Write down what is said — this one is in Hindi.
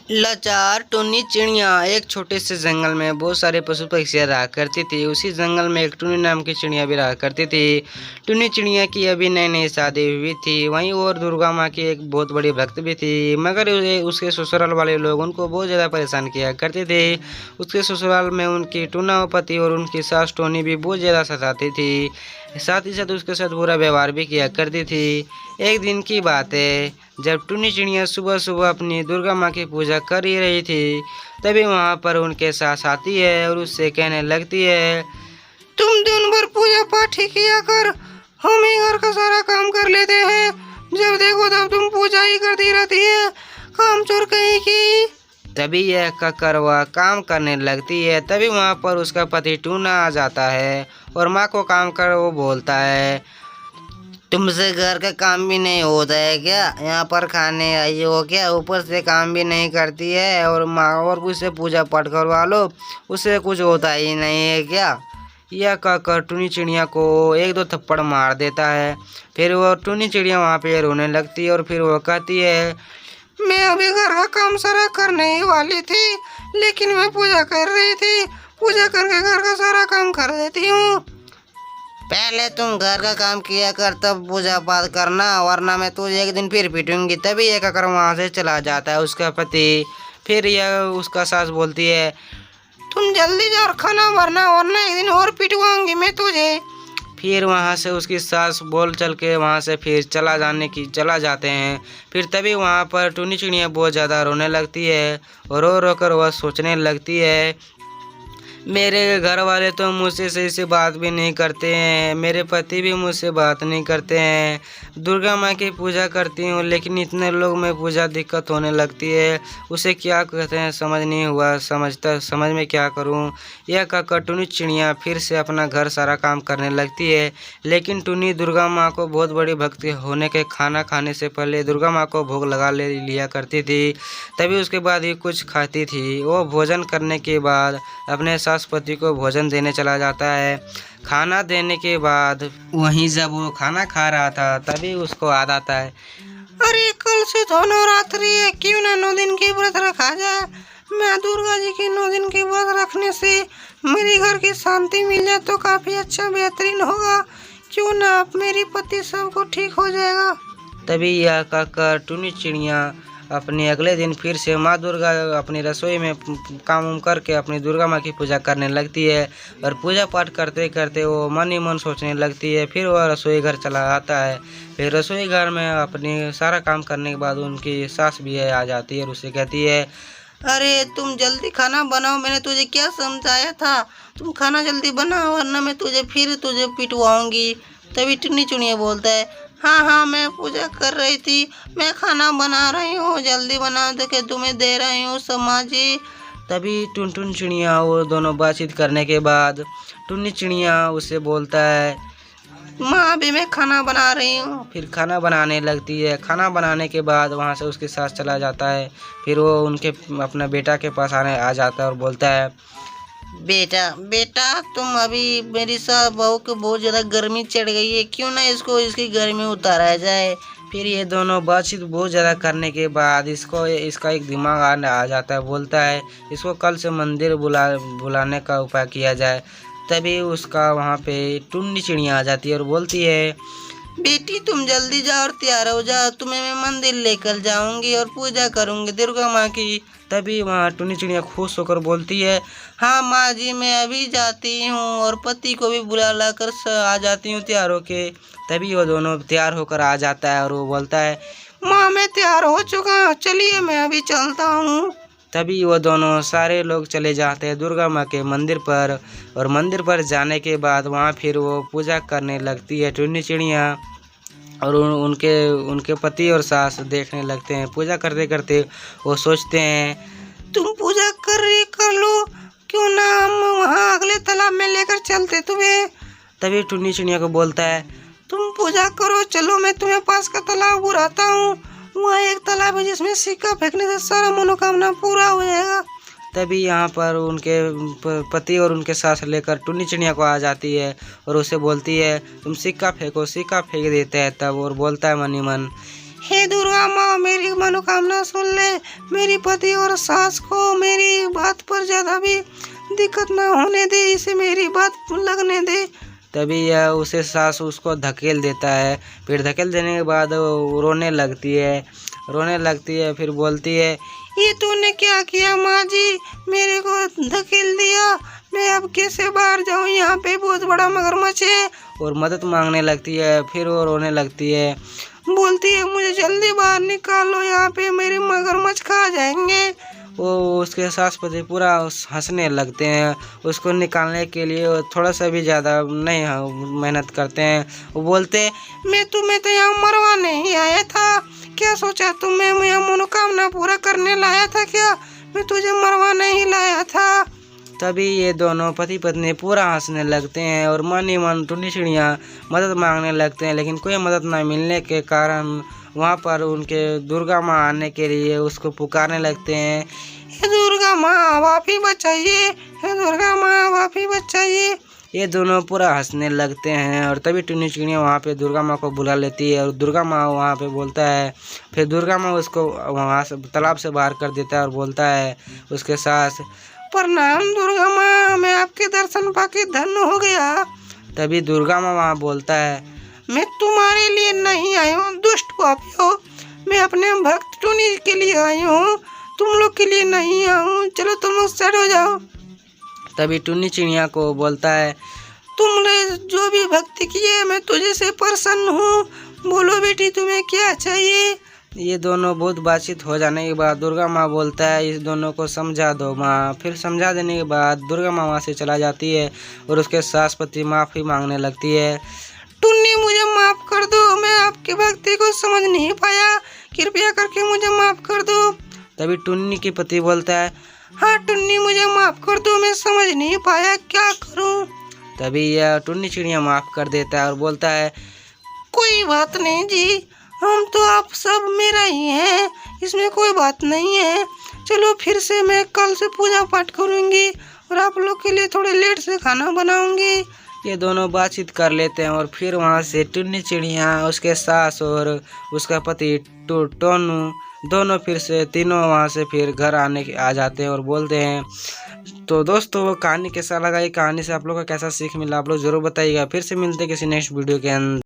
लाचार टुन्नी चिड़िया एक छोटे से जंगल में बहुत सारे पशु पक्षियाँ रहा करती थी। उसी जंगल में एक टुन्नी नाम की चिड़िया भी रहा करती थी। टुन्नी चिड़िया की अभी नई नई शादी हुई थी। वहीं और दुर्गा माँ की एक बहुत बड़ी भक्त भी थी, मगर उसके ससुराल वाले लोग उनको बहुत ज़्यादा परेशान किया करते थे। उसके ससुराल में उनकी टूना पति और उनकी सास टोनी भी बहुत ज़्यादा सताती थी। साथ ही साथ उसके साथ बुरा व्यवहार भी किया करती थी। एक दिन की बात है, जब टुन्नी चिड़िया सुबह सुबह अपनी दुर्गा माँ की पूजा कर ही रही थी, तभी वहाँ पर उनके सास आती है और उससे कहने लगती है, तुम दिन भर पूजा पाठ ही किया कर, हम ही घर का सारा काम कर लेते हैं। जब देखो तब तुम पूजा ही करती रहती है, काम चोर कहीं की। तभी यह कहकर वह काम करने लगती है। तभी वहाँ पर उसका पति टूना आ जाता है और माँ को काम कर वो बोलता है, तुमसे घर का काम भी नहीं होता है क्या? यहाँ पर खाने आई हो क्या? ऊपर से काम भी नहीं करती है और माँ और उससे पूजा पाठ करवा लो, उससे कुछ होता ही नहीं है क्या? यह कहकर टुनी चिड़िया को एक दो थप्पड़ मार देता है। फिर वो टुनी चिड़िया वहाँ पे रोने लगती है और फिर वो कहती है, मैं अभी घर का काम सारा करने ही वाली थी, लेकिन मैं पूजा कर रही थी। पूजा करके घर का सारा काम कर देती हूँ। पहले तुम घर का काम किया कर, तब पूजा पाठ करना, वरना मैं तुझे एक दिन फिर पीटूंगी। तभी ये कहकर वहाँ से चला जाता है उसका पति। फिर यह उसका सास बोलती है, तुम जल्दी जाओ खाना वरना वरना एक दिन और पिटवाऊंगी मैं तुझे। फिर वहाँ से उसकी सास बोल चल के वहाँ से फिर चला जाते हैं। फिर तभी वहाँ पर टुनी चिड़िया बहुत ज़्यादा रोने लगती है और रो रो कर वह सोचने लगती है, मेरे घर वाले तो मुझसे सही से बात भी नहीं करते हैं, मेरे पति भी मुझसे बात नहीं करते हैं। दुर्गा माँ की पूजा करती हूँ, लेकिन इतने लोग में पूजा दिक्कत होने लगती है। उसे क्या कहते हैं समझ नहीं हुआ, समझ में क्या करूँ। यह कहकर टुनी चिड़िया फिर से अपना घर सारा काम करने लगती है। लेकिन टुनी दुर्गा माँ को बहुत बड़ी भक्त होने के खाना खाने से पहले दुर्गा माँ को भोग लगा लिया करती थी, तभी उसके बाद ही कुछ खाती थी। वो भोजन करने के बाद अपने सास पति को भोजन देने चला जाता है। खाना देने के बाद वहीं जब वो खाना खा रहा था, तभी उसको याद आता है, अरे कल से तो नवरात्रि है, क्यों ना 9 दिन की व्रत रखा जाए। मैं दुर्गा जी के 9 दिन के व्रत रखने से मेरे घर की शांति मिल जाए तो काफी अच्छा बेहतरीन होगा। क्यों ना अब मेरी पति सबको ठीक हो जाएगा। तभी यह कहकर टुनी चिड़िया अपने अगले दिन फिर से माँ दुर्गा अपनी रसोई में काम उम करके अपनी दुर्गा माँ की पूजा करने लगती है। और पूजा पाठ करते करते वो मन ही मन सोचने लगती है। फिर वह रसोई घर चला आता है। फिर रसोई घर में अपनी सारा काम करने के बाद उनकी सास भी आ जाती है और उससे कहती है, अरे तुम जल्दी खाना बनाओ, मैंने तुझे क्या समझाया था, तुम खाना जल्दी बनाओ वरना मैं तुझे पिटवाऊंगी। तभी टुन्नी चिड़िया बोलता है, हाँ हाँ मैं पूजा कर रही थी, मैं खाना बना रही हूँ, जल्दी बना दे के तुम्हें दे रही हूँ सम्मा जी। तभी टुन चिड़िया वो दोनों बातचीत करने के बाद टुन्नी चिड़िया उसे बोलता है, माँ अभी मैं खाना बना रही हूँ। फिर खाना बनाने लगती है। खाना बनाने के बाद वहाँ से उसके साथ चला जाता है। फिर वो उनके अपना बेटा के पास आ जाता है और बोलता है, बेटा तुम अभी मेरी सास बहू को बहुत ज़्यादा गर्मी चढ़ गई है, क्यों ना इसको इसकी गर्मी उतारा जाए। फिर ये दोनों बातचीत बहुत ज़्यादा करने के बाद इसका एक दिमाग आ जाता है। बोलता है, इसको कल से मंदिर बुलाने का उपाय किया जाए। तभी उसका वहाँ पे टुन्नी चिड़िया आ जाती है और बोलती है, बेटी तुम जल्दी जाओ और तैयार हो जाओ, तुम्हें मैं मंदिर लेकर जाऊंगी और पूजा करूंगी दुर्गा माँ की। तभी वहाँ टुन्नी चिड़िया खुश होकर बोलती है, हाँ माँ जी मैं अभी जाती हूँ और पति को भी बुला ला कर आ जाती हूँ तैयार होके। तभी वो दोनों तैयार होकर आ जाता है और वो बोलता है, माँ मैं तैयार हो चुका हूँ, चलिए मैं अभी चलता हूँ। तभी वो दोनों सारे लोग चले जाते हैं दुर्गा माँ के मंदिर पर। और मंदिर पर जाने के बाद वहाँ फिर वो पूजा करने लगती है टुन्नी चिड़िया। और उनके पति और सास देखने लगते हैं। पूजा करते करते वो सोचते हैं, तुम पूजा कर लो, क्यों ना हम वहाँ अगले तालाब में लेकर चलते तुम्हें। तभी टुन्नी चिड़िया को बोलता है, तुम पूजा करो, चलो मैं तुम्हें पास का तालाब बुलाता हूँ। वहाँ एक तालाब है जिसमें सिक्का फेंकने से सारा मनोकामना पूरा हो जाएगा। तभी यहाँ पर उनके पति और उनके सास लेकर टुन्नी चिड़िया को आ जाती है और उसे बोलती है, तुम सिक्का फेंको। सिक्का फेंक देते हैं तब और बोलता है मनी मन, हे दुर्गा माँ, मेरी मनोकामना सुन ले। मेरी पति और सास को मेरी बात पर ज्यादा भी दिक्कत ना होने दे, इसे मेरी बात लगने दे। तभी यह उसे सास उसको धकेल देता है। फिर धकेल देने के बाद वो रोने लगती है। फिर बोलती है, ये तूने क्या किया माँ जी, मेरे को धकेल दिया, मैं अब कैसे बाहर जाऊँ, यहाँ पे बहुत बड़ा मगरमच्छ है। और मदद मांगने लगती है। फिर वो रोने लगती है, बोलती है मुझे जल्दी बाहर निकालो, यहाँ पे मेरे मगरमच्छ खा जाएंगे। वो उसके सास पति पूरा हंसने लगते हैं। उसको निकालने के लिए वो थोड़ा सा भी ज़्यादा नहीं मेहनत करते हैं। वो बोलते हैं, मैं तुम्हें तो यहाँ मरवाने ही आया था, क्या सोचा तुम्हें मैं यहाँ मनोकामना पूरा करने लाया था क्या, मैं तुझे मरवाने ही लाया था। तभी ये दोनों पति पत्नी पूरा हंसने लगते हैं और मन ही मन टुन्नी चिड़िया मदद मांगने लगते हैं। लेकिन कोई मदद न मिलने के कारण वहाँ पर उनके दुर्गा माँ आने के लिए उसको पुकारने लगते हैं, हे दुर्गा माँ आप ही बचाइए, हे दुर्गा माँ आप ही बचाइए। ये दोनों पूरा हंसने लगते हैं और तभी टुन्नी चिड़िया वहाँ पे दुर्गा माँ को बुला लेती है और दुर्गा माँ वहाँ पे बोलता है। फिर दुर्गा माँ उसको वहाँ से तालाब से बाहर कर देता है और बोलता है उसके सास, प्रणाम दुर्गा माँ, मैं आपके दर्शन पाके धन्य हो गया। तभी दुर्गा माँ वहाँ बोलता है, मैं तुम्हारे लिए नहीं आई हूँ दुष्ट पापियों, मैं अपने भक्त टुनी के लिए आई हूँ, तुम लोग के लिए नहीं आई हूँ, चलो तुम लोग सेट हो जाओ। तभी टुन्नी चिड़िया को बोलता है, तुमने जो भी भक्ति की है मैं तुझे से प्रसन्न हूँ, बोलो बेटी तुम्हें क्या चाहिए। ये दोनों बहुत बातचीत हो जाने के बाद दुर्गा माँ बोलता है, इस दोनों को समझा दो माँ। फिर समझा देने के बाद दुर्गा माँ वहाँ से चला जाती है और उसके सास पति माफ़ी मांगने लगती है, टुन्नी मुझे माफ़ कर दो, मैं आपकी भक्ति को समझ नहीं पाया, कृपया करके मुझे माफ़ कर दो। तभी टुन्नी के पति बोलता है, हाँ टुन्नी मुझे माफ़ कर दो, मैं समझ नहीं पाया क्या करूँ। तभी यह टुन्नी चिड़िया माफ़ कर देता है और बोलता है, कोई बात नहीं जी, हम तो आप सब मेरा ही है, इसमें कोई बात नहीं है, चलो फिर से मैं कल से पूजा पाठ करूँगी और आप लोग के लिए थोड़े लेट से खाना बनाऊँगी। ये दोनों बातचीत कर लेते हैं और फिर वहाँ से टुन्नी चिड़िया, उसके सास और उसका पति टोनू दोनों फिर से तीनों वहाँ से फिर घर आ जाते हैं और बोलते हैं। तो दोस्तों कहानी कैसा लगा, ये कहानी से आप लोग को कैसा सीख मिला आप लोग ज़रूर बताइएगा। फिर से मिलते हैं किसी नेक्स्ट वीडियो के अंदर।